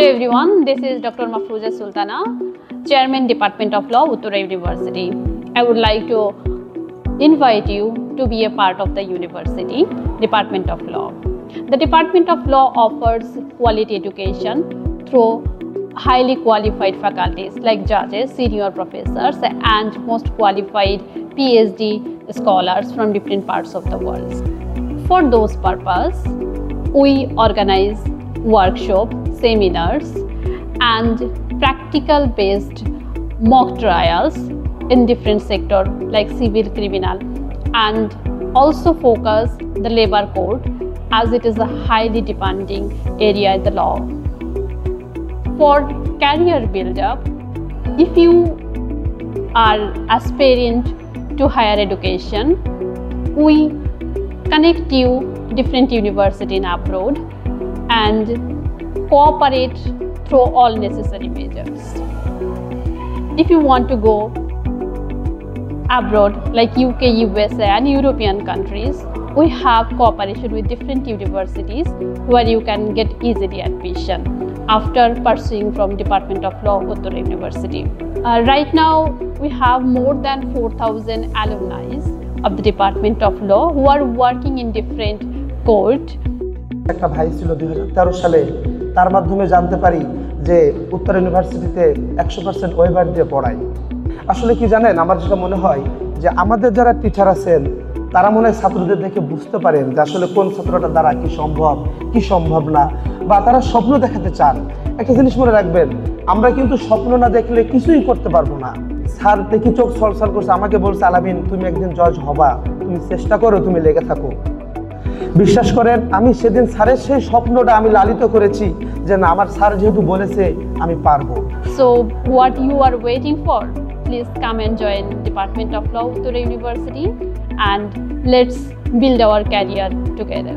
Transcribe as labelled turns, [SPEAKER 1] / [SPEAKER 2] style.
[SPEAKER 1] Hello everyone, this is Dr. Mahfooza Sultana, Chairman Department of Law, Uttara University. I would like to invite you to be a part of the university, Department of Law. The Department of Law offers quality education through highly qualified faculties like judges, senior professors, and most qualified PhD scholars from different parts of the world. For those purposes, we organize workshops, seminars, and practical-based mock trials in different sectors like civil, criminal, and also focus the labor code as it is a highly demanding area in the law. For career build-up, if you are aspirant to higher education, we connect you to different universities in abroad and cooperate through all necessary measures. If you want to go abroad like UK, USA and European countries, we have cooperation with different universities where you can get easily admission after pursuing from Department of Law, Uttara University. Right now, we have more than 4,000 alumni of the Department of Law who are working in different court.
[SPEAKER 2] একটা ভাই ছিল 2013 সালে তার মাধ্যমে জানতে পারি যে উত্তর ইউনিভার্সিটিতে 100% ওয়েবার দিয়ে পড়ায়। আসলে কি জানেন, আমার যেটা মনে হয় যে আমাদের যারা টিচার আছেন তারা মনে হয় ছাত্রদের দেখে বুঝতে পারেন যে আসলে কোন ছাত্রটা দ্বারা কি সম্ভব না, বা তারা স্বপ্ন দেখাতে চান। একটা জিনিস মনে রাখবেন, আমরা কিন্তু স্বপ্ন না দেখলে কিছুই করতে পারবো না। স্যার দেখি চোখ ছলছল করছে, আমাকে বলছে আলামিন তুমি একদিন জজ হবা, তুমি চেষ্টা করো, তুমি লেগে থাকো। বিশ্বাস করেন, আমি সেদিন স্যারের সেই স্বপ্নটা আমি লালিত করেছি যে না, আমার স্যার যেহেতু বলেছে আমি পারবো।
[SPEAKER 1] So what you are waiting for? Please come and join Department of Law, Uttara University, and let's build our career together.